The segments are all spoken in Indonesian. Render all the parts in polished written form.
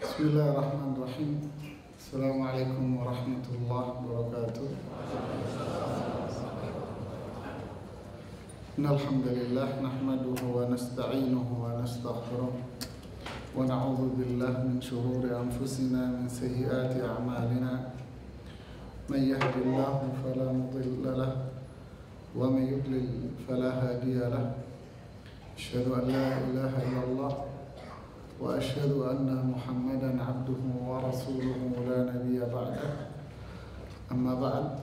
Bismillahirrahmanirrahim. Assalamualaikum warahmatullahi wabarakatuh. Innal hamdalillah nahmaduhu wa nasta'inuhu wa nastaghfiruh wa na'udzu billahi min shururi anfusina min sayyiati a'malina. May yahdihillahu fala mudilla lahu wa may yudlil fala hadiya lahu. Asyhadu an la ilaha illallah wa asyhadu anna Muhammadan abduhu wa rasuluhu la nabiyya ba'dah. Amma ba'd.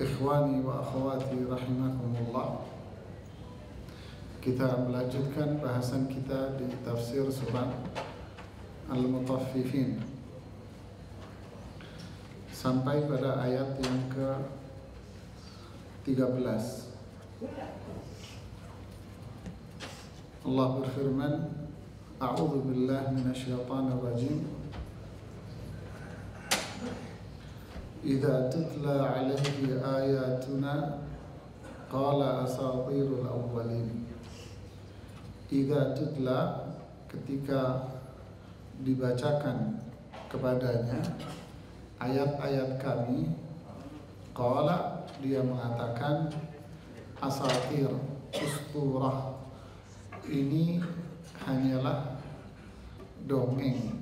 Ikhwani wa akhwati rahimakumullah. Kita melanjutkan bahasan kita di tafsir surah Al-Mutaffifin sampai pada ayat yang ke-13. Allah berfirman, A'udzu billahi minasyaitonir rajim. Idza tutla 'alaihi ayatuna qala asatirul awwalin. Idza tutla, ketika dibacakan kepadanya ayat-ayat kami, qala, dia mengatakan, asatir, usturah, ini hanyalah dongeng,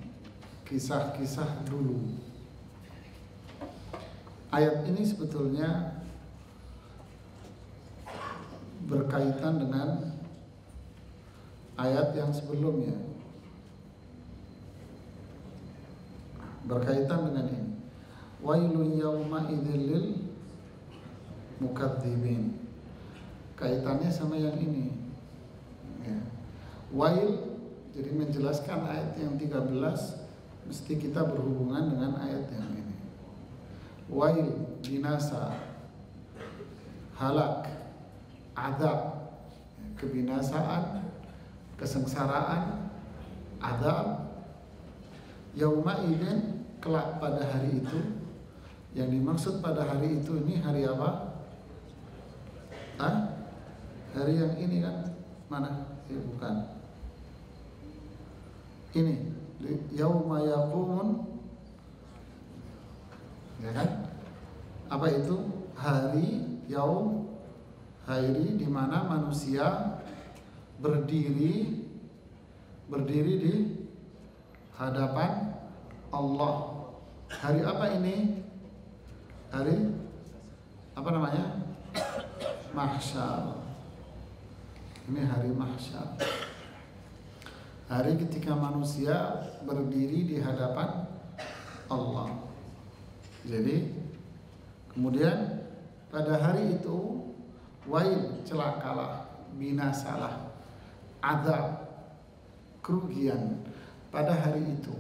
kisah-kisah dulu. Ayat ini sebetulnya berkaitan dengan ayat yang sebelumnya. Berkaitan dengan ini. Wailun yawma idzil lil mukadzibin. Kaitannya sama yang ini. Ya. Wail, jadi menjelaskan ayat yang 13 mesti kita berhubungan dengan ayat yang ini. Wail, binasa, halak, adab, kebinasaan, kesengsaraan, adab. Yauma idzin, kelak pada hari itu. Yang dimaksud pada hari itu ini hari apa? Hari yang ini kan? Mana? Bukan. Ini yauma yaqumun, ya kan? Apa itu? Hari, yaum, hari di mana manusia berdiri di hadapan Allah. Hari apa ini? Hari apa namanya? Mahsyar. Ini hari mahsyar. Hari ketika manusia berdiri di hadapan Allah. Jadi kemudian pada hari itu, wail, celakalah, binasalah, azab, kerugian pada hari itu.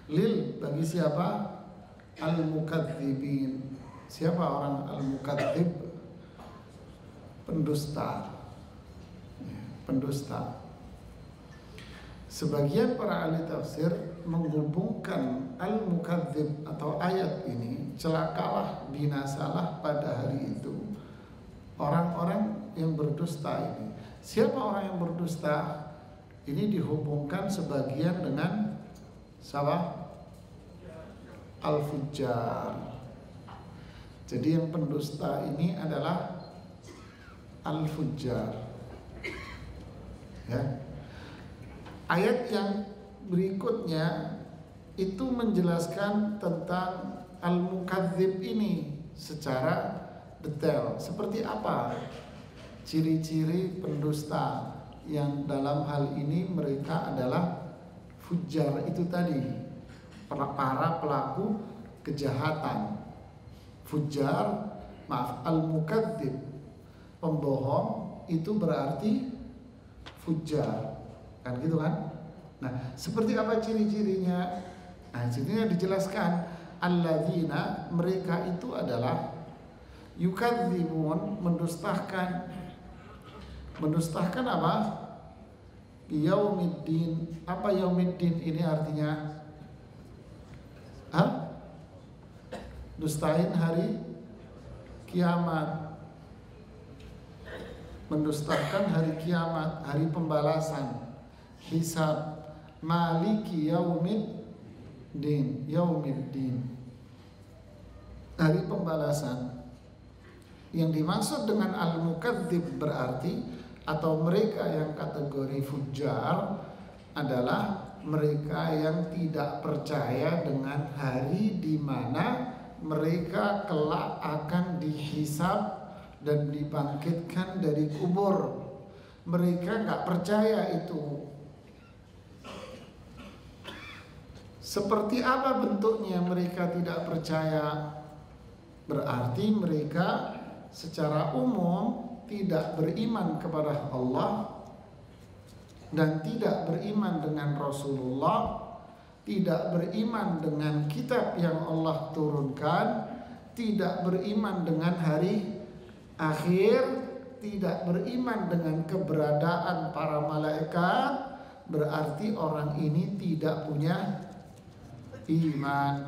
Lil, bagi siapa? Al-mukadzibin. Siapa orang al-mukadzib? Pendusta. Pendusta. Sebagian para ahli tafsir menghubungkan al-mukadzib atau ayat ini, celakalah, binasalah pada hari itu orang-orang yang berdusta ini. Siapa orang yang berdusta? Ini dihubungkan sebagian dengan siapa? Al-fujjar. Jadi yang pendusta ini adalah al-fujjar. Ya. Ayat yang berikutnya itu menjelaskan tentang al-mukadzib ini secara detail. Seperti apa ciri-ciri pendusta yang dalam hal ini mereka adalah fujjar itu tadi, para pelaku kejahatan. Fujjar, al-mukadzib, pembohong, itu berarti fujjar, kan gitu kan? Nah, seperti apa ciri-cirinya? Nah, cirinya dijelaskan, alladzina, mereka itu adalah yukadzibun, mendustakan. Mendustakan apa? Yaumiddin. Apa yaumiddin ini artinya? Dustain hari kiamat. mendustakan hari kiamat, hari pembalasan. hisab. Maliki yaumiddin, hari pembalasan. Yang dimaksud dengan al-mukadzib berarti, atau mereka yang kategori fujar, adalah mereka yang tidak percaya dengan hari di mana mereka kelak akan dihisab dan dibangkitkan dari kubur. Mereka nggak percaya itu. Seperti apa bentuknya mereka tidak percaya? Berarti mereka secara umum tidak beriman kepada Allah dan tidak beriman dengan Rasulullah, tidak beriman dengan kitab yang Allah turunkan, tidak beriman dengan hari akhir, tidak beriman dengan keberadaan para malaikat. Berarti orang ini tidak punya iman.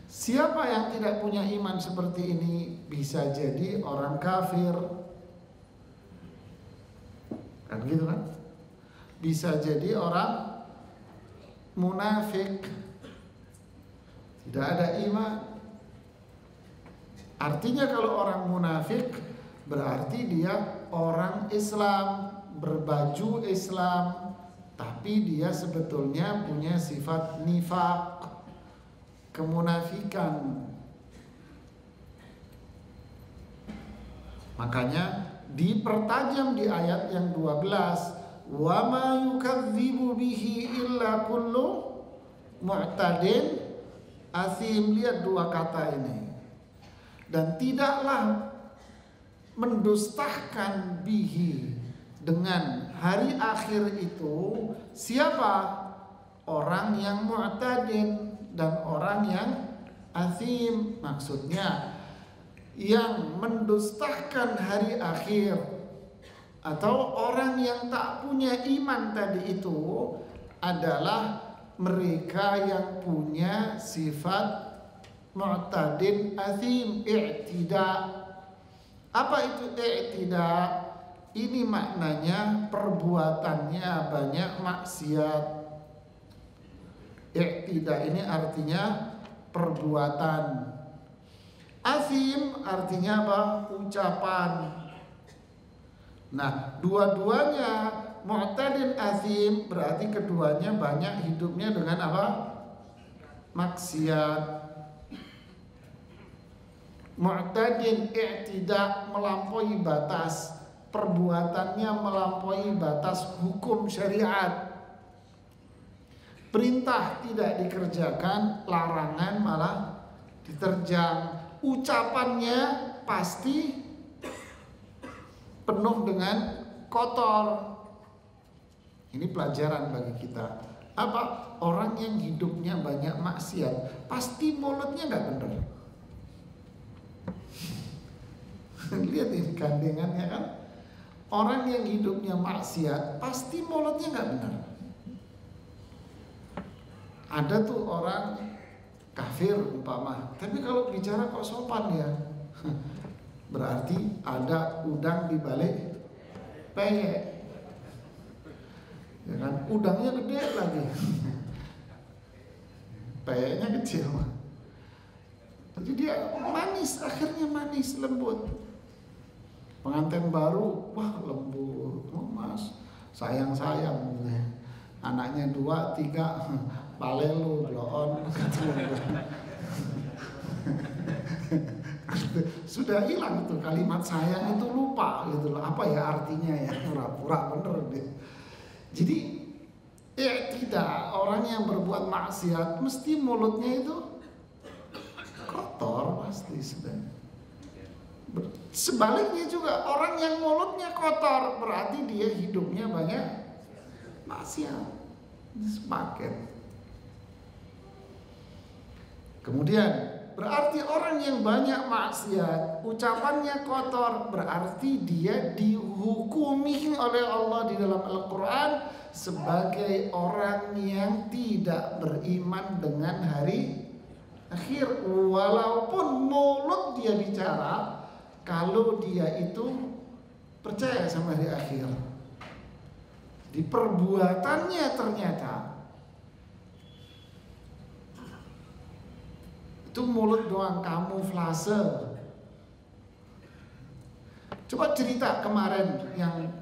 Siapa yang tidak punya iman seperti ini? Bisa jadi orang kafir, kan gitu kan? Bisa jadi orang munafik, tidak ada iman. Artinya kalau orang munafik berarti dia orang Islam, berbaju Islam, tapi dia sebetulnya punya sifat nifaq, kemunafikan. Makanya dipertajam di ayat yang 12, wa ma yukadzibu bihi illa kullu mu'tadin asim. Lihat dua kata ini. Dan tidaklah mendustakan bihi, dengan hari akhir itu, siapa? Orang yang mu'tadin dan orang yang asim. Maksudnya yang mendustakan hari akhir atau orang yang tak punya iman tadi itu adalah mereka yang punya sifat mu'tadin asim, i'tida. Apa itu i'tida? Ini maknanya perbuatannya banyak maksiat. I'tida ini artinya perbuatan. Asim artinya apa? Ucapan. Nah, dua-duanya mu'tadin asim berarti keduanya banyak hidupnya dengan apa? Maksiat. Mu'tadin i'tida, melampaui batas, perbuatannya melampaui batas hukum syariat. Perintah tidak dikerjakan, larangan malah diterjang. Ucapannya pasti penuh dengan kotor. Ini pelajaran bagi kita. Apa? Orang yang hidupnya banyak maksiat pasti mulutnya nggak benar. Lihat ini gandengannya kan. Orang yang hidupnya maksiat pasti mulutnya nggak benar. Ada tuh orang kafir umpama, tapi kalau bicara kok sopan ya. Berarti ada udang di balik peyek, ya kan? Udangnya gede lagi, peyeknya kecil. Jadi dia manis, akhirnya manis, lembut. Pengantin baru, wah lembut, oh mas, sayang-sayang. Anaknya 2, 3, palelu, bloon. Sudah hilang tuh kalimat sayang itu, lupa gitu loh. Apa ya artinya ya, pura-pura bener deh. Jadi ya tidak, orang yang berbuat maksiat mesti mulutnya itu kotor pasti sudah. Sebaliknya juga, orang yang mulutnya kotor berarti dia hidupnya banyak maksiat. Sepaket. Kemudian berarti orang yang banyak maksiat, ucapannya kotor, berarti dia dihukumi oleh Allah di dalam Al-Quran sebagai orang yang tidak beriman dengan hari akhir. Walaupun mulut dia bicara, kalau dia itu percaya sama hari akhir, Di perbuatannya ternyata itu mulut doang, kamuflase. Coba cerita kemarin yang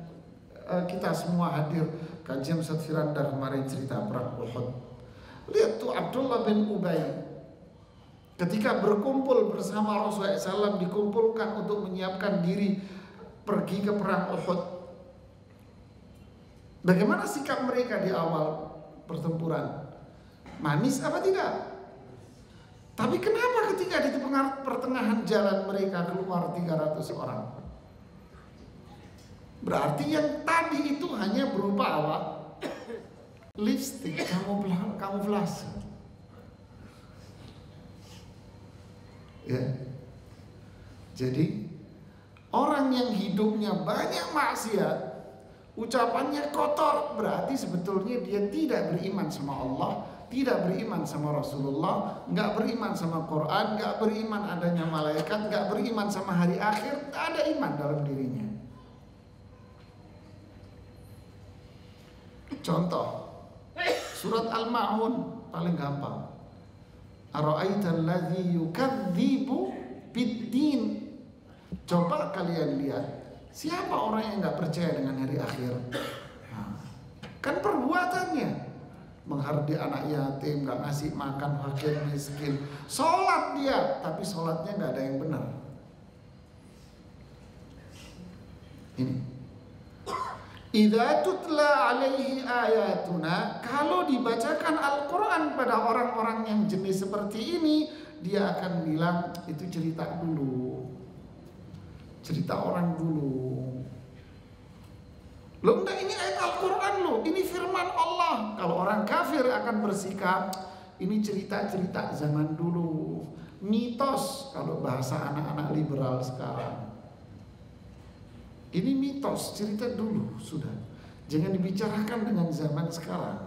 kita semua hadir kajian Ustaz Firanda kemarin, cerita perang Uhud. Lihat tuh Abdullah bin Ubay ketika berkumpul bersama Rasulullah SAW, dikumpulkan untuk menyiapkan diri pergi ke perang Uhud. Bagaimana sikap mereka di awal pertempuran? Manis apa tidak? Tapi kenapa ketika di pertengahan jalan mereka keluar 300 orang? Berarti yang tadi itu hanya berupa apa? Lipstick, kamuflase. Ya. Jadi orang yang hidupnya banyak maksiat, ucapannya kotor, berarti sebetulnya dia tidak beriman sama Allah, tidak beriman sama Rasulullah, nggak beriman sama Quran, nggak beriman adanya malaikat, nggak beriman sama hari akhir, tak ada iman dalam dirinya. Contoh, surat Al-Ma'un paling gampang. Ara'aital ladzi yukadzibu biddin. Coba kalian lihat, siapa orang yang nggak percaya dengan hari akhir? Nah, kan perbuatannya menghardi anak yatim, nggak ngasih makan fakir miskin, sholat dia, tapi sholatnya nggak ada yang benar. Ini, idza tutla alaihi ayatuna, kalau dibacakan Al-Quran pada orang-orang yang jenis seperti ini, dia akan bilang itu cerita dulu, cerita orang dulu. Loh enggak, ini ayat Al-Quran loh, ini firman Allah. Kalau orang kafir akan bersikap, ini cerita-cerita zaman dulu, mitos kalau bahasa anak-anak liberal sekarang. Ini mitos, cerita dulu sudah. Jangan dibicarakan dengan zaman sekarang.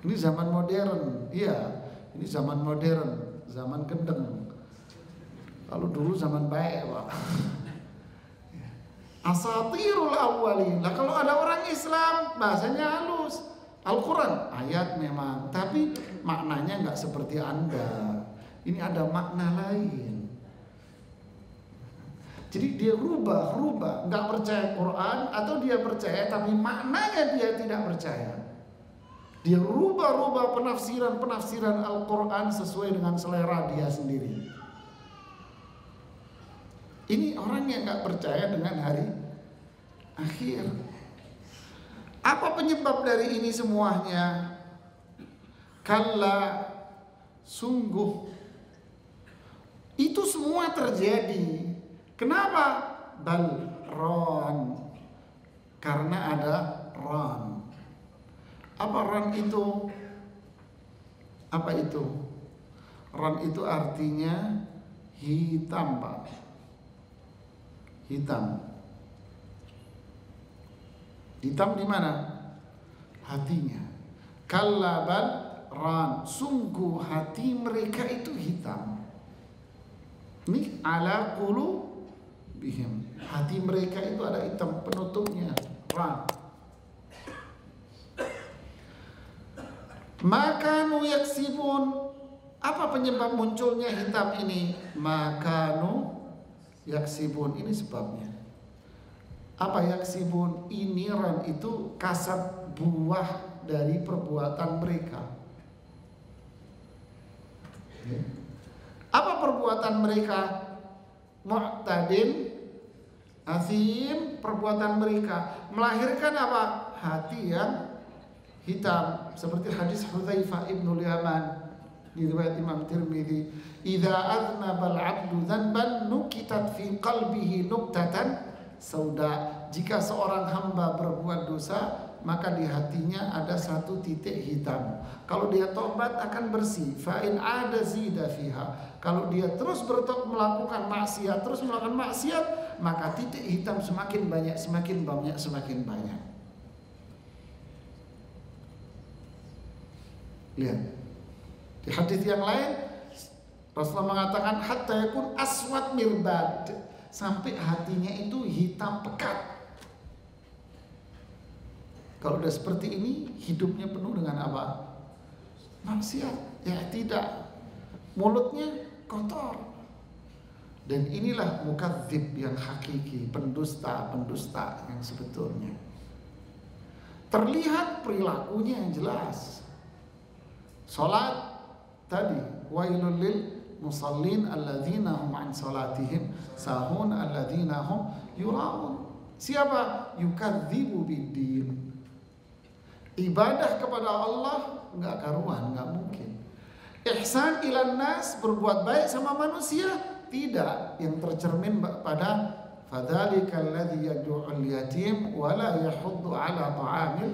Ini zaman modern, iya, ini zaman modern, zaman gendeng. Kalau dulu zaman baik, Pak. Asatirul awwalin. Nah, kalau ada orang Islam bahasanya halus. Al-Quran ayat memang, tapi maknanya nggak seperti Anda. Ini ada makna lain. Jadi dia rubah, nggak percaya Quran, atau dia percaya tapi maknanya dia tidak percaya. Dia rubah penafsiran Al-Quran sesuai dengan selera dia sendiri. Ini orang yang nggak percaya dengan hari akhir. Apa penyebab dari ini semuanya? Kalla, sungguh itu semua terjadi. Kenapa? Balron, karena ada ron. Apa ron itu? Apa itu? Ron itu artinya hitam, Pak. Hitam. Hitam di mana? Hatinya. Kallabal ran, sungguh hati mereka itu hitam. Ini ala qulubihim. Hati mereka itu ada hitam penutupnya, ran. Makanu yaksibun. Apa penyebab munculnya hitam ini? Makanu yaksibun, ini sebabnya. Apa yaksibun? Ini ran itu kasat buah dari perbuatan mereka. Apa perbuatan mereka? Mu'tadin asim, perbuatan mereka melahirkan apa? Hati yang hitam. Seperti hadis Hudzaifah ibnul Yaman di riwayat Imam Tirmidzi, idza aznaba al-'abdu dzanban nukitat fi qalbihi nuktatan sauda. Jika seorang hamba berbuat dosa, maka di hatinya ada satu titik hitam. Kalau dia tobat akan bersih. Fa in ada zida fiha. Kalau dia terus melakukan maksiat, maka titik hitam semakin banyak, semakin banyak, semakin banyak. Lihat. Di hadis yang lain Rasulullah mengatakan hatta yakun aswad mirbad, sampai hatinya itu hitam pekat. Kalau udah seperti ini, hidupnya penuh dengan apa? Maksiat. Ya tidak. Mulutnya kotor. Dan inilah mukadzib yang hakiki, pendusta yang sebetulnya. Terlihat perilakunya yang jelas. Salat tadi, wailul lil musallin alladzina hum an salatihim sahun alladzina hum yura'un. Siapa? Yukadzibu biddin. Ibadah kepada Allah nggak karuan, nggak mungkin. Ihsan ilan nas, berbuat baik sama manusia, tidak. Yang tercermin pada fadzalikal ladzi yad'ul yatim wa la yahuddu ala ta'amil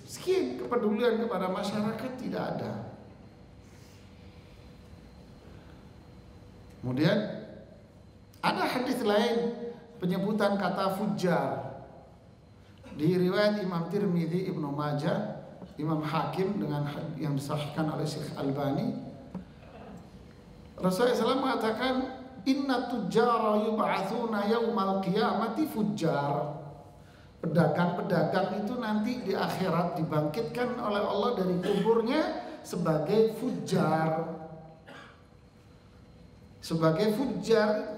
miskin. Kepedulian kepada masyarakat tidak ada. Kemudian ada hadis lain penyebutan kata fujar di riwayat Imam Tirmidzi, Ibnu Majah, Imam Hakim dengan yang disahihkan oleh Syekh Albani. Rasulullah SAW mengatakan, inna tujjara yub'atsuna yaumal qiyamati fujjar. Pedagang-pedagang itu nanti di akhirat dibangkitkan oleh Allah dari kuburnya sebagai fujjar. Sebagai fujjar.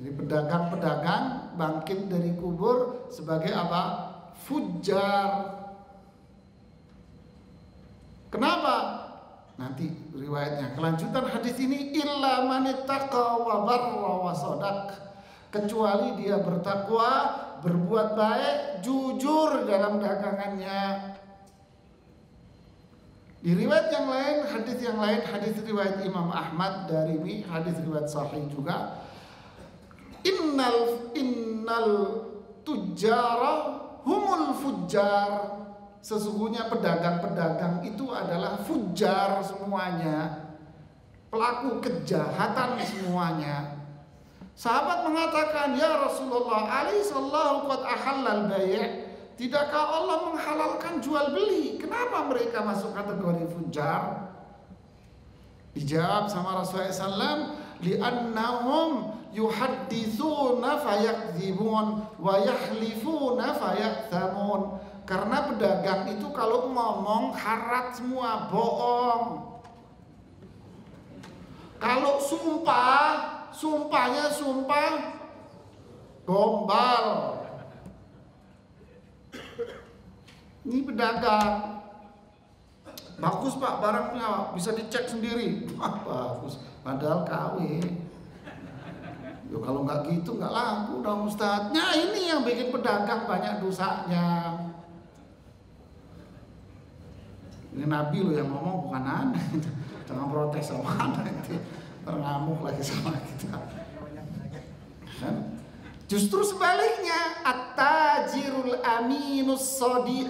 Jadi pedagang-pedagang bangkit dari kubur sebagai apa? Fujjar. Kenapa? Nanti riwayatnya. Kelanjutan hadis ini, illa man ittaqa wa barra wa shadaq. Kecuali dia bertakwa, berbuat baik, jujur dalam dagangannya. Di riwayat yang lain, hadis riwayat Imam Ahmad Darimi, hadis riwayat sahih juga. Innal tujjara humul fujjar. Sesungguhnya pedagang-pedagang itu adalah fujjar semuanya, pelaku kejahatan semuanya. Sahabat mengatakan, ya Rasulullah, alaihissallahu qad ahallal bai'. Tidakkah Allah menghalalkan jual beli? Kenapa mereka masuk kategori fujjar? Dijawab sama Rasulullah SAW, li'annahum yuhadditsuna fayakdzibun wa yahlifuna fayakthamun. Karena pedagang itu kalau ngomong harat semua, bohong. Kalau sumpahnya sumpah gombal. Ini pedagang. Bagus Pak, barangnya bisa dicek sendiri. Bagus, padahal KW. Yo, kalau nggak gitu nggak laku dong Ustadz. Nah ini yang bikin pedagang banyak dosanya. Ini Nabi lo yang ngomong, bukan aneh. Jangan protes sama anak itu, terngamuk lagi sama kita. Kan? Justru sebaliknya, at-tajirul aminus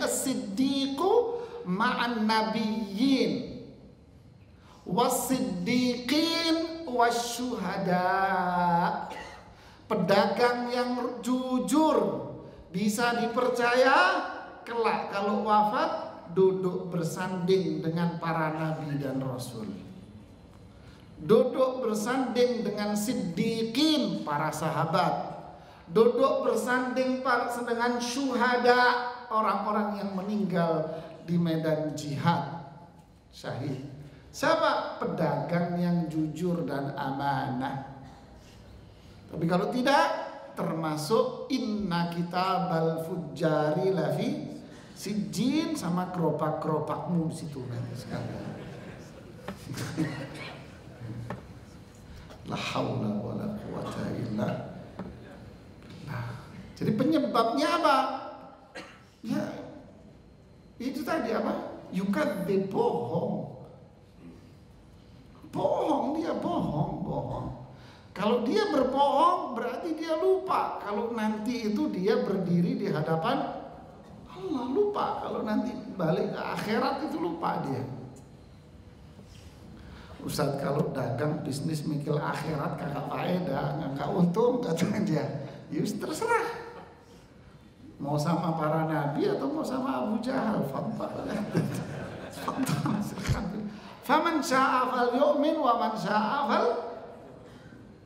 siddiqu ma'an nabiyyin was-siddiqin wasyuhada. Pedagang yang jujur, bisa dipercaya, kelak kalau wafat duduk bersanding dengan para nabi dan rasul. Duduk bersanding dengan siddiqin, para sahabat. Duduk bersanding dengan syuhada, orang-orang yang meninggal di medan jihad, syahid. Siapa? Pedagang yang jujur dan amanah. Tapi kalau tidak, termasuk inna kitabal fujjari lafi sijjin, sama keropak-keropakmu di situ nanti sekalian. La haula wala quwata illa. Nah, jadi penyebabnya apa? Ya, itu tadi apa? Yukadzib, bohong. Bohong, dia bohong. Kalau dia berbohong berarti dia lupa kalau nanti itu dia berdiri di hadapan Allah, lupa kalau nanti balik ke akhirat itu lupa dia. Ustadz kalau dagang bisnis mikir akhirat kagak faedah, nggak untung katanya dia. Ya terserah. Mau sama para nabi atau mau sama Abu Jahal, faman sya'a fal yu'min wa man sya'a fal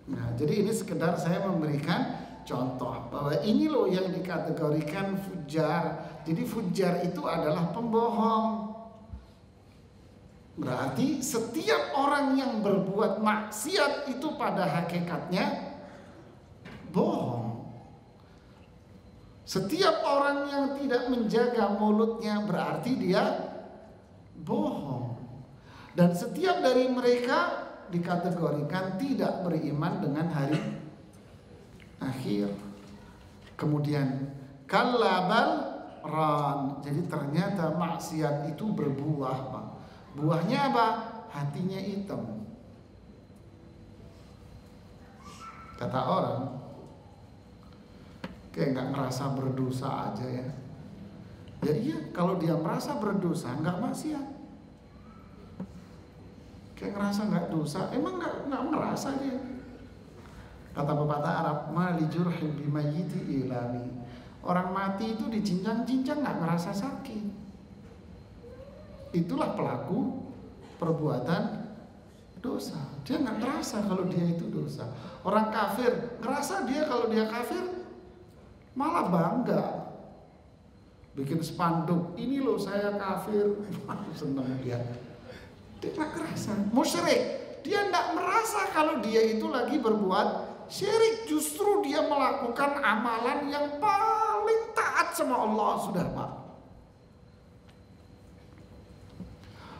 Nah, jadi ini sekedar saya memberikan contoh bahwa ini loh yang dikategorikan fujar. Jadi fujar itu adalah pembohong. Berarti setiap orang yang berbuat maksiat itu pada hakikatnya bohong. Setiap orang yang tidak menjaga mulutnya berarti dia bohong. Dan setiap dari mereka dikategorikan tidak beriman dengan hari akhir. Kemudian kalabal ran. Jadi ternyata maksiat itu berbuah, Pak. Buahnya apa? Hatinya hitam. Kata orang, kayak nggak ngerasa berdosa aja ya. Ya iya, kalau dia merasa berdosa nggak maksiat. Kayak ngerasa nggak dosa, emang nggak merasa dia. Kata pepatah Arab, ma li jurhin bimayyiti ilami. Orang mati itu dicincang-cincang nggak ngerasa sakit. Itulah pelaku perbuatan dosa. Dia nggak ngerasa kalau dia itu dosa. Orang kafir ngerasa dia kalau dia kafir malah bangga. Bikin spanduk, ini loh saya kafir, seneng dia. Dia nggak ngerasa. Musyrik, dia nggak merasa kalau dia itu lagi berbuat syirik. Justru dia melakukan amalan yang paling taat sama Allah sudah, Pak.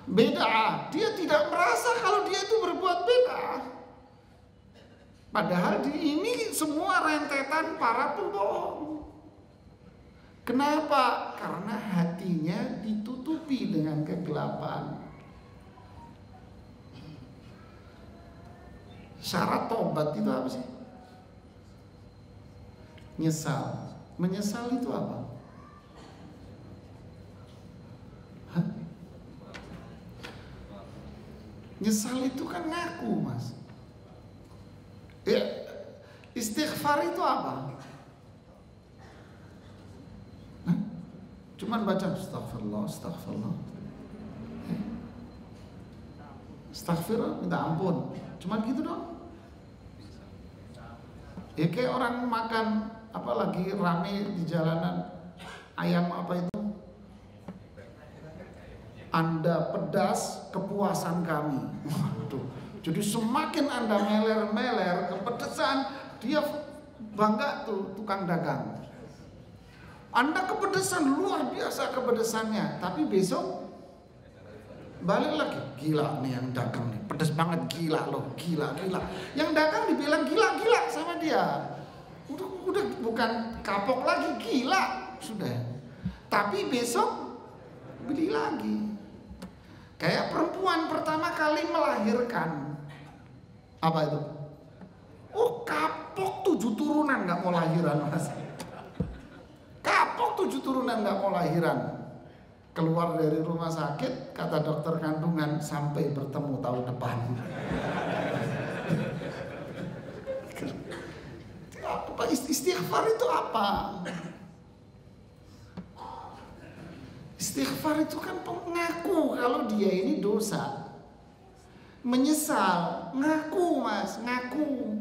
Beda, dia tidak merasa kalau dia itu berbuat beda. Padahal ini semua rentetan para pembohong. Kenapa? Karena hatinya ditutupi dengan kegelapan. Syarat tobat itu apa sih? Nyesal. Menyesal itu apa? Hah? Nyesal itu kan ngaku, Mas. Ya, istighfar itu apa? Hah? Cuman baca astagfirullah, astagfirullah. Astagfirullah, minta ampun. Cuman gitu dong. Ya kayak orang makan apalagi rame di jalanan ayam apa itu? Anda pedas kepuasan kami. Waduh. Jadi semakin Anda meler-meler kepedesan, dia bangga tuh tukang dagang. Anda kepedesan luar biasa kepedesannya, tapi besok balik lagi, gila nih yang dagang nih, pedes banget, gila loh, gila. Yang dagang dibilang gila sama dia. Udah bukan kapok lagi, gila sudah. Tapi besok beli lagi. Kayak perempuan pertama kali melahirkan, apa itu? Oh kapok 7 turunan nggak mau lahiran, Mas. Kapok 7 turunan nggak mau lahiran. Keluar dari rumah sakit, kata dokter kandungan, sampai bertemu tahun depan. Apa istighfar itu apa? Istighfar itu kan pengaku kalau dia ini dosa. Menyesal, ngaku, Mas, ngaku.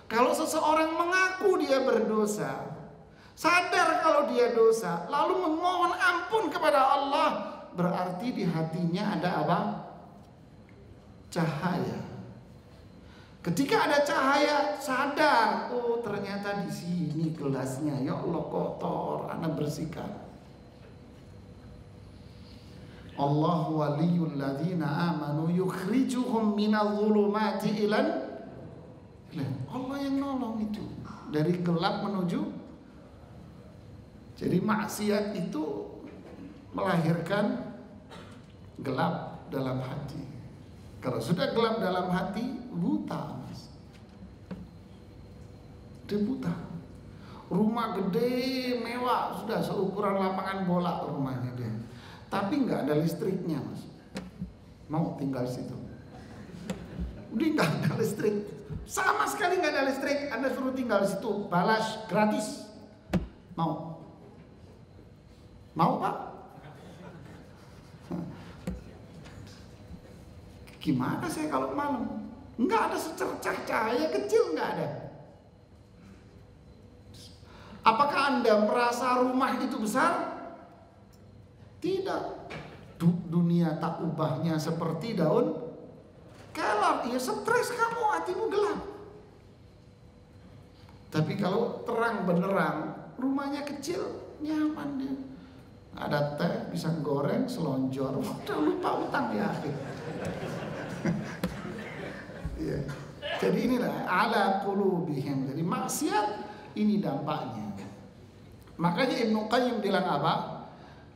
Kalau seseorang mengaku dia berdosa, sadar kalau dia dosa, lalu memohon ampun kepada Allah, berarti di hatinya ada apa? Cahaya. Ketika ada cahaya, sadar, oh ternyata di sini gelasnya, ya Allah kotor, ana bersihkan. Allah waliyul ladzina amanu yukhrijuhum minadh-dhulumati ilan. Allah yang nolong itu dari gelap menuju. Jadi maksiat itu melahirkan gelap dalam hati. Kalau sudah gelap dalam hati, buta, Mas. Dia buta. Rumah gede, mewah, sudah seukuran lapangan bola rumahnya dia. Tapi nggak ada listriknya, Mas. Mau tinggal situ? Udah nggak ada listrik, sama sekali nggak ada listrik. Anda suruh tinggal situ, balas gratis. Mau? Mau, Pak? Gimana saya kalau malam Nggak ada secercah cahaya kecil, nggak ada. Apakah Anda merasa rumah itu besar? Tidak. Dunia tak ubahnya seperti daun kelap. Ya stres kamu, hatimu gelap. Tapi kalau terang benerang, rumahnya kecil, nyaman dia. Ada teh, pisang goreng, selonjor, udah lupa utang di akhir. Ya. Jadi inilah ala qulubihim. Jadi maksiat ini dampaknya. Makanya Ibnu Qayyim bilang apa?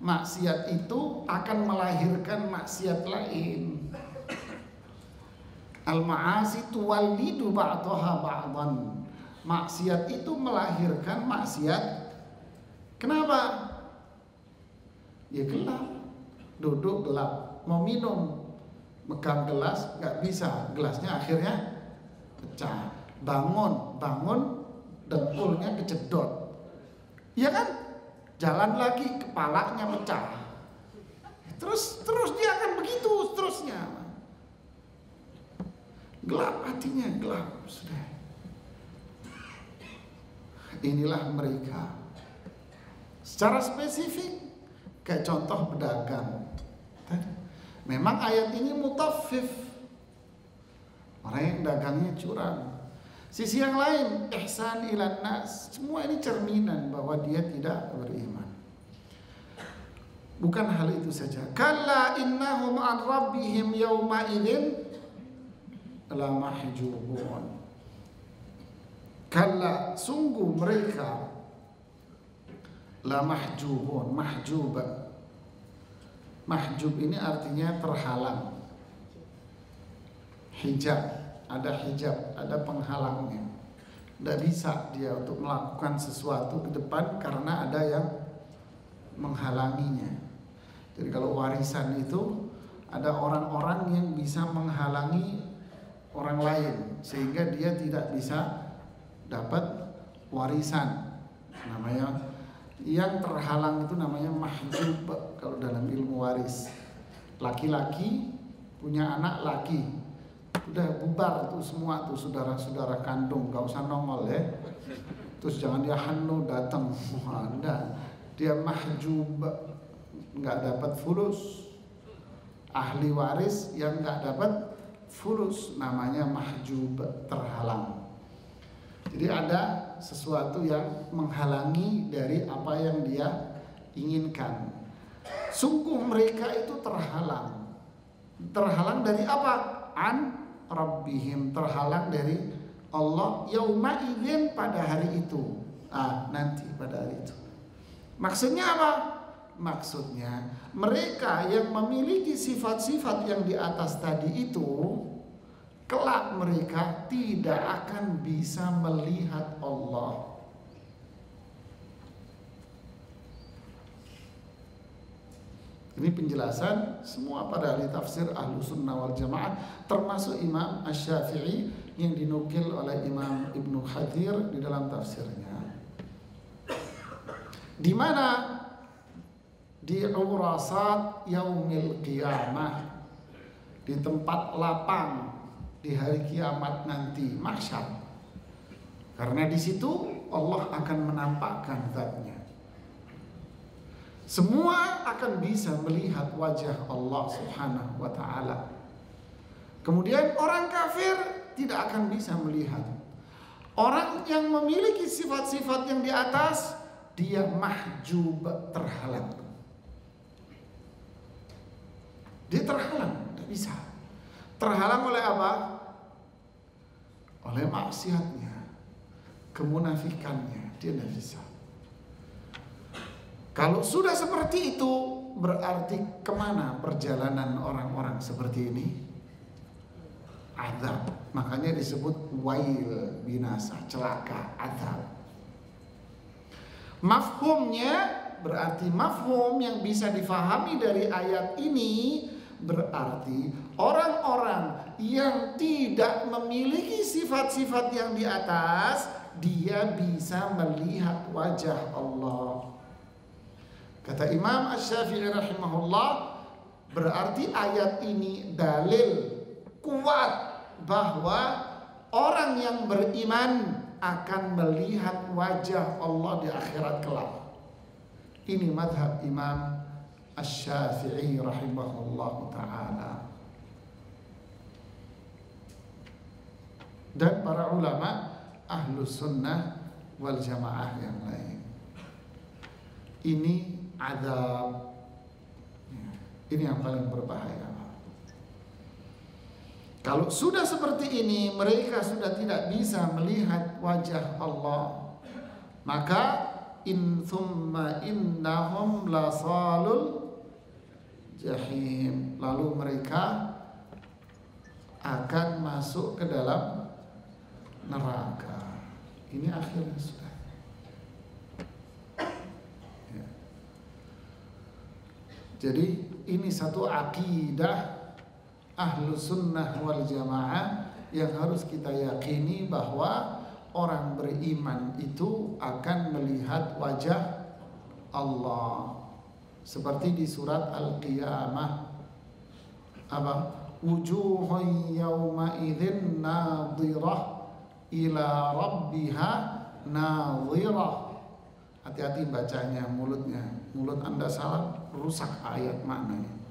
Maksiat itu akan melahirkan maksiat lain. Al-ma'asi tuwallidu ba'daha ba'dan. Maksiat itu melahirkan maksiat. Kenapa? Ya gelap. Duduk gelap. Mau minum, megang gelas nggak bisa. Gelasnya akhirnya pecah. Bangun dengkulnya kejedot. Iya kan? Jalan lagi, kepalanya pecah. Terus dia akan begitu seterusnya. Gelap hatinya, gelap sudah. Inilah mereka. Secara spesifik, kayak contoh pedagang. Memang ayat ini mutaffif. Orang yang dagangnya curang. Sisi yang lain, ihsan ilan nas. Semua ini cerminan bahwa dia tidak beriman. Bukan hal itu saja. Kalla innahum an rabbihim yawma idzin la mahjubun. Kalla, sungguh mereka la mahjubun. Mahjub ini artinya terhalang. Hijab, ada hijab, ada penghalangnya. Tidak bisa dia untuk melakukan sesuatu ke depan karena ada yang menghalanginya. Jadi kalau warisan itu ada orang-orang yang bisa menghalangi orang lain sehingga dia tidak bisa dapat warisan. Namanya yang terhalang itu namanya mahjub kalau dalam ilmu waris. Laki-laki punya anak laki, udah bubar tuh semua tuh saudara-saudara kandung, gak usah nongol ya. Terus jangan dia hanu datang, enggak, dia mahjub, nggak dapat fulus. Ahli waris yang nggak dapat fulus namanya mahjub, terhalang. Jadi ada sesuatu yang menghalangi dari apa yang dia inginkan. Sungguh mereka itu terhalang. Terhalang dari apa? An rabbihim, terhalang dari Allah yauma idzin, pada hari itu. Nanti pada hari itu. Maksudnya apa? Maksudnya mereka yang memiliki sifat-sifat yang di atas tadi itu, kelak mereka tidak akan bisa melihat Allah. Ini penjelasan semua para ahli tafsir Ahlus Sunnah wal Jamaah, termasuk Imam Asy-Syafi'i yang dinukil oleh Imam Ibnu Katsir di dalam tafsirnya. Di mana di urasat yaumil qiyamah, di tempat lapang di hari kiamat nanti, mahsyar. Karena di situ Allah akan menampakkan zatnya. Semua akan bisa melihat wajah Allah Subhanahu wa ta'ala. Kemudian orang kafir tidak akan bisa melihat. Orang yang memiliki sifat-sifat yang di atas, dia mahjub, terhalang. Dia terhalang, tidak bisa. Terhalang oleh apa? Oleh maksiatnya, kemunafikannya, dia tidak bisa. Kalau sudah seperti itu, berarti kemana perjalanan orang-orang seperti ini? Azab. Makanya disebut wail, binasa, celaka, azab. Mafhumnya berarti mafhum yang bisa difahami dari ayat ini, berarti orang-orang yang tidak memiliki sifat-sifat yang di atas, dia bisa melihat wajah Allah. Kata Imam Asy-Syafi'i rahimahullah, berarti ayat ini dalil kuat bahwa orang yang beriman akan melihat wajah Allah di akhirat kelak. Ini madhab Imam Asy-Syafi'i rahimahullah ta'ala. Dan para ulama Ahlus Sunnah wal Jamaah yang lain. Ini azab. Ini yang paling berbahaya. Kalau sudah seperti ini, mereka sudah tidak bisa melihat wajah Allah, maka thumma innahum lasalul jahim. Lalu mereka akan masuk ke dalam neraka. Ini akhirnya sudah. Ya. Jadi ini satu akidah Ahlus Sunnah wal Jamaah yang harus kita yakini, bahwa orang beriman itu akan melihat wajah Allah. Seperti di surat Al-Qiyamah, apa? Wujuhun yawma idzin nadhirah ila rabbiha nadhirah. Hati-hati bacanya, mulut Anda salah rusak ayat maknanya.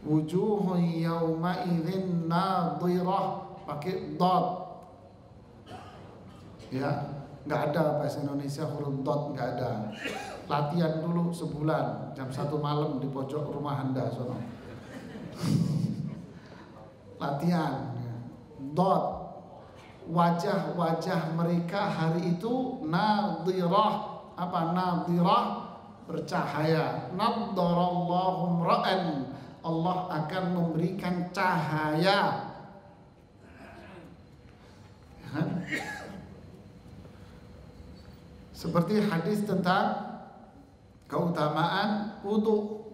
Wujuhun yawma idzin nadhirah pakai dot. Ya, nggak ada bahasa Indonesia huruf dot, nggak ada. Latihan dulu sebulan jam 1 malam di pojok rumah Anda sono. Latihan ya. Dot. Wajah-wajah mereka hari itu nadhirah. Apa nadhirah? Bercahaya. Naddarallahu ra'an. Allah akan memberikan cahaya. Ya. Seperti hadis tentang keutamaan wudu.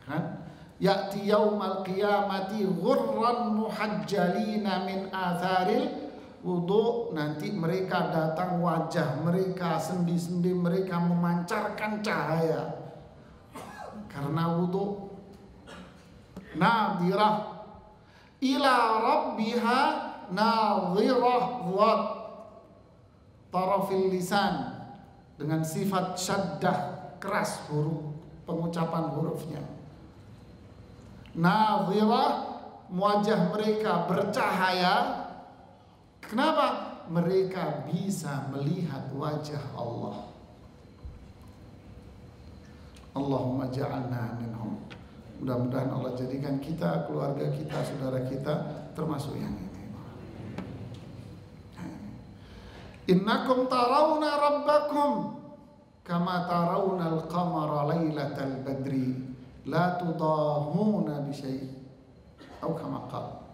Kan? Ya'ti yaumal qiyamati ghurran muhajjalina min atharil wudu. Nanti mereka datang, wajah mereka, sendi-sendi mereka memancarkan cahaya karena wudu. Nadhirah ila rabbiha nadhirah dhat tarafil lisan, dengan sifat syaddah, keras huruf pengucapan hurufnya. Nadhirah, wajah mereka bercahaya. Kenapa? Mereka bisa melihat wajah Allah. Allahumma ja'alna minhum. Mudah-mudahan Allah jadikan kita, keluarga kita, saudara kita termasuk yang ini. Innakum tarawna rabbakum kama tarawna al-qamara lailatal badri la tudahuna bi syai'. Atau kama qala.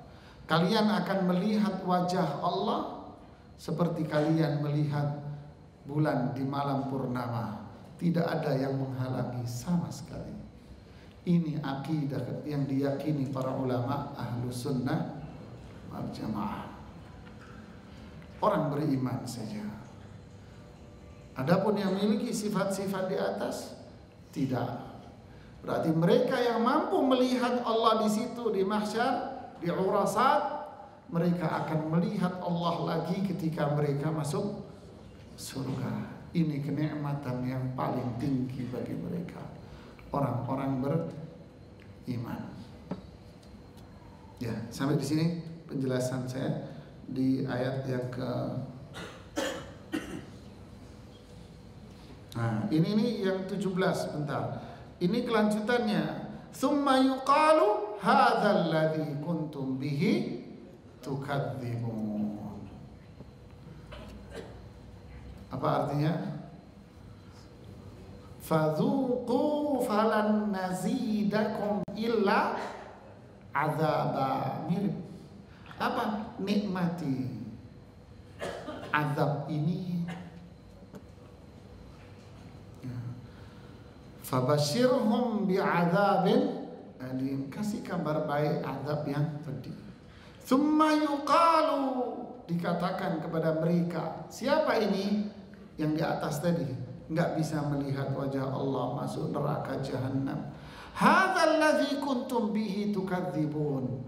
Kalian akan melihat wajah Allah seperti kalian melihat bulan di malam purnama. Tidak ada yang menghalangi sama sekali. Ini akidah yang diyakini para ulama Ahlus Sunnah wal Jamaah. Orang beriman saja. Adapun yang memiliki sifat-sifat di atas, tidak. Berarti mereka yang mampu melihat Allah di situ di mahsyar, di urasat, mereka akan melihat Allah lagi ketika mereka masuk surga. Ini kenikmatan yang paling tinggi bagi mereka, orang-orang beriman. Ya, sampai di sini penjelasan saya di ayat yang ke. Nah, ini yang 17 bentar. Ini kelanjutannya. Tsumma yuqalu hadzal ladzi kuntum bihi tukadzibun. Apa artinya? Fadzuqu falan nazidakum illa adzaba. Mirip. Apa? Nikmati azab ini. Fabashirhum bi'adzabin alim. Kasih kabar baik azab yang pedih. Tsumma yuqalu, dikatakan kepada mereka. Siapa ini yang di atas tadi? Enggak bisa melihat wajah Allah, masuk neraka jahanam. Hadzal ladzi kuntum bihi tukadzibun.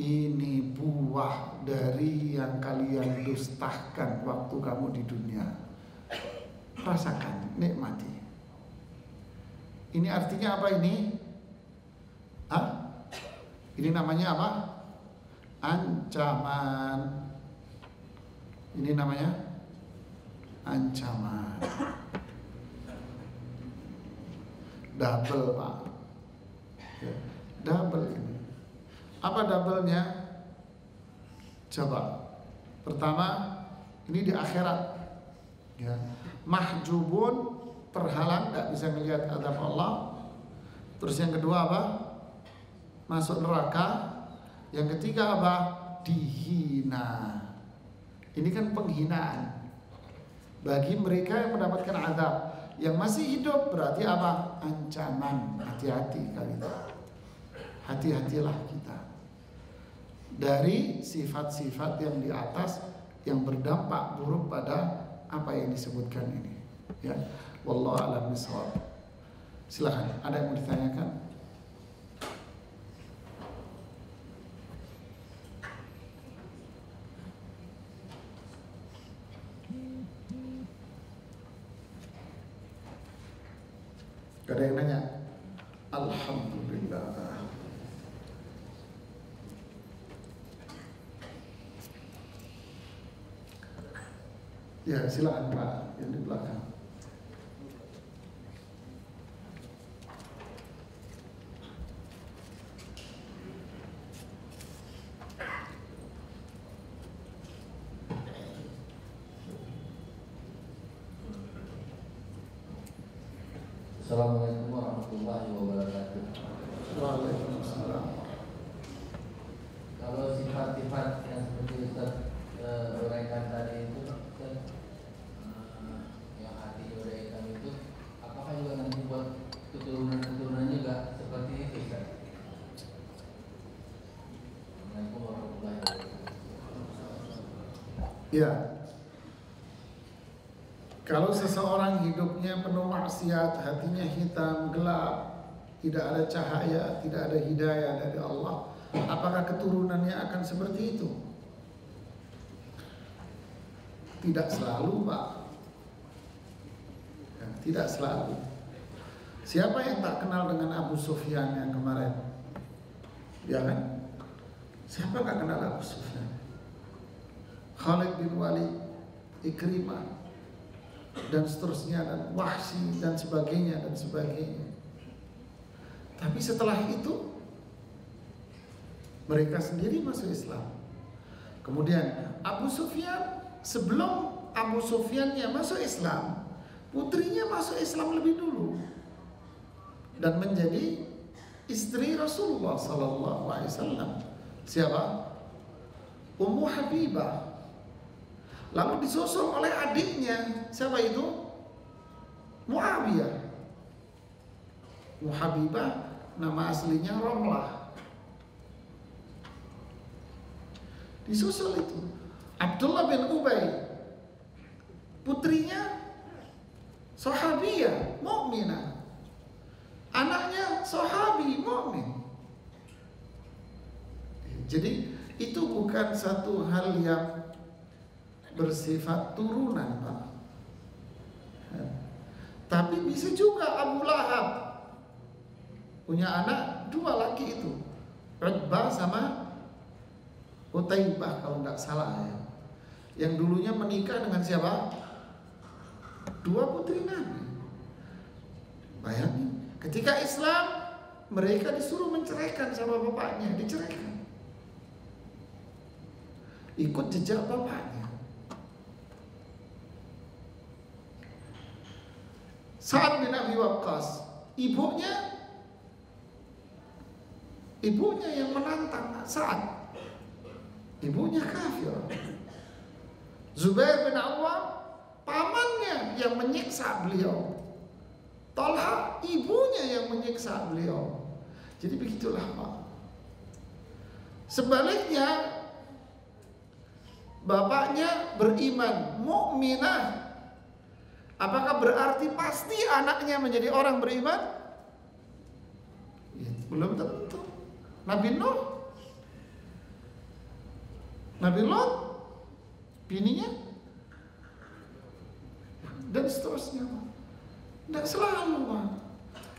ini buah dari yang kalian dustakan waktu kamu di dunia. Rasakan, nikmati. Ini artinya apa ini? Ini namanya apa? Ancaman. Ini namanya ancaman. Double, Pak. Double ini. Apa double-nya? Coba. Pertama, ini di akhirat. Ya. Mahjubun, terhalang, tidak bisa melihat azab Allah. Terus yang kedua apa? Masuk neraka. Yang ketiga apa? Dihina. Ini kan penghinaan bagi mereka yang mendapatkan azab. Yang masih hidup berarti apa? Ancaman. Hati-hati kalian. Hati-hatilah kita dari sifat-sifat yang di atas yang berdampak buruk pada apa yang disebutkan ini. Ya, wallahu a'lam bishawab. Silakan, ada yang mau ditanyakan? Gak ada yang nanya? Alhamdulillah. Ya, silakan Pak, yang di belakang. Assalamualaikum warahmatullahi wabarakatuh. Waalaikumsalam. Kalau sifat-sifat yang seperti Ustaz uraikan tadi itu, yang hati uraikan itu, apakah juga nanti buat keturunan-keturunan juga seperti itu, Ustaz? Assalamualaikum warahmatullahi wabarakatuh. Ya. Kalau seseorang hidupnya penuh maksiat, hatinya hitam, gelap, tidak ada cahaya, tidak ada hidayah dari Allah, apakah keturunannya akan seperti itu? Tidak selalu, Pak. Ya, tidak selalu. Siapa yang tak kenal dengan Abu Sufyan yang kemarin? Ya kan? Siapa tak kenal Abu Sufyan? Khalid bin Walid, Ikrimah, dan seterusnya, dan Wahsy dan sebagainya dan sebagainya. Tapi setelah itu mereka sendiri masuk Islam. Kemudian Abu Sufyan, sebelum Abu Sufyannya masuk Islam, putrinya masuk Islam lebih dulu dan menjadi istri Rasulullah sallallahu alaihi wasallam. Siapa? Ummu Habibah. Lalu disusul oleh adiknya. Siapa itu? Muawiyah. Ummu Habibah nama aslinya Romlah. Disusul itu Abdullah bin Ubay, putrinya sahabiyah mukminah, anaknya sahabi mukmin. Jadi itu bukan satu hal yang bersifat turunan, Pak. Tapi bisa juga Abu Lahab punya anak dua laki itu, Utbah sama Utaibah kalau tidak salah ya. Yang dulunya menikah dengan siapa? Dua putri Nabi. Bayangin, ketika Islam mereka disuruh menceraikan sama bapaknya, diceraikan. Ikut jejak bapaknya. Sa'ad bin Abi Waqqas, ibunya yang menantang Sa'ad, ibunya kafir. Zubair bin Awwam, pamannya yang menyiksa beliau. Talha, ibunya yang menyiksa beliau. Jadi begitulah, Pak. Sebaliknya, bapaknya beriman, mukminah. Apakah berarti pasti anaknya menjadi orang beriman? Ya, belum tentu. Nabi Nuh Nabi Lot, bininya, dan seterusnya. Tidak selalu, Pak.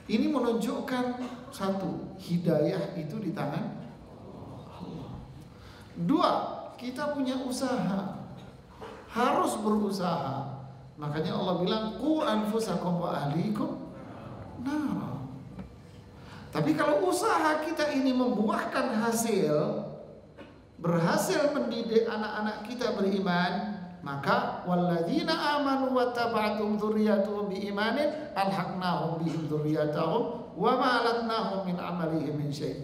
Ini menunjukkan satu, hidayah itu di tangan Allah. Dua, kita punya usaha, harus berusaha. Makanya Allah bilang, qu anfusakum wa ahlikum nar. Tapi kalau usaha kita ini membuahkan hasil, berhasil mendidik anak-anak kita beriman, maka walladzina amanu wattaba'tum dzurriyyatuhum biimanin alhaqnahum bihim dzurriyyatahum wa ma alatnahum min amalihim min syai'.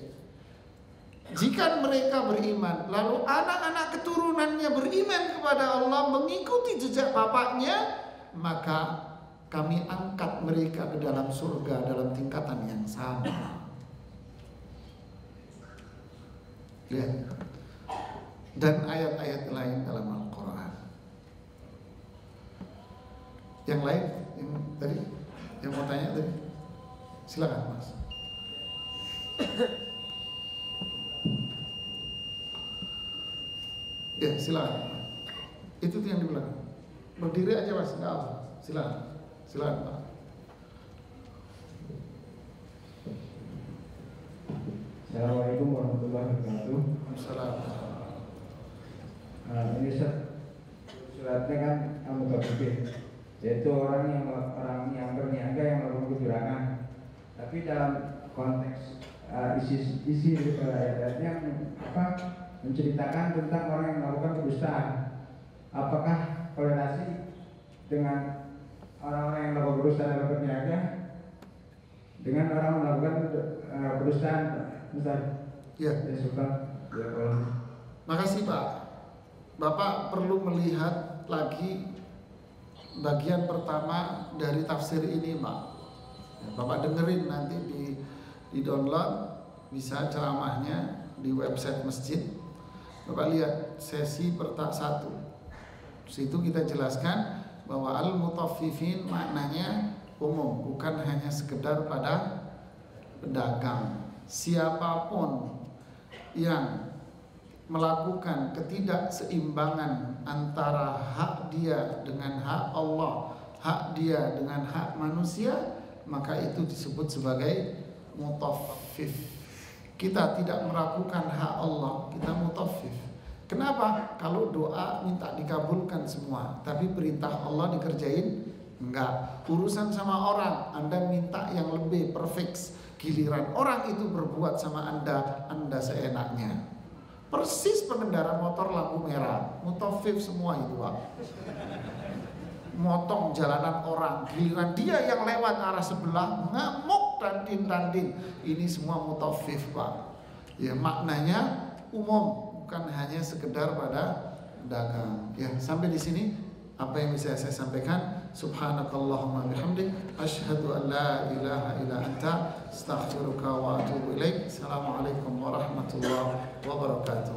Jika mereka beriman, lalu anak-anak keturunannya beriman kepada Allah, mengikuti jejak bapaknya, maka kami angkat mereka ke dalam surga dalam tingkatan yang sama. Lihat. Dan ayat-ayat lain dalam Al-Quran. Yang lain, yang tadi, yang mau tanya tadi, silakan Mas. Ya silakan. Itu yang di belakang. Berdiri aja Mas, nggak apa. Silakan, silakan Pak. Assalamualaikum warahmatullahi wabarakatuh. Assalamualaikum. Ini suratnya kan al-mutaffifin, yaitu orang yang berniaga yang melakukan kecurangan. Tapi dalam konteks isi ayat-ayatnya menceritakan tentang orang yang melakukan kedustaan. Apakah korelasi dengan orang-orang yang melakukan kedustaan dalam berniaga dengan orang yang melakukan kedustaan? Ya. Makasih Pak. Bapak perlu melihat lagi bagian pertama dari tafsir ini, Pak. Bapak dengerin nanti di download, bisa ceramahnya di website masjid. Bapak lihat sesi pertama 1. Situ kita jelaskan bahwa al-mutaffifin maknanya umum, bukan hanya sekedar pada pedagang. Siapapun yang melakukan ketidakseimbangan antara hak dia dengan hak Allah, hak dia dengan hak manusia, maka itu disebut sebagai mutaffif. Kita tidak melakukan hak Allah, kita mutaffif. Kenapa? Kalau doa minta dikabulkan semua, tapi perintah Allah dikerjain enggak. Urusan sama orang, Anda minta yang lebih perfect, giliran orang itu berbuat sama Anda seenaknya. Persis pengendara motor lampu merah, mutaffif semua itu Pak. Motong jalanan orang, giliran dia yang lewat arah sebelah ngamuk tandin. Ini semua mutaffif Pak. Ya maknanya umum, bukan hanya sekedar pada dagang. Ya sampai di sini apa yang bisa saya sampaikan. Subhanakallahumma bihamdik, asyhadu an la ilaha illa anta, astaghfiruka wa atubu ilaik. Assalamualaikum warahmatullahi wabarakatuh.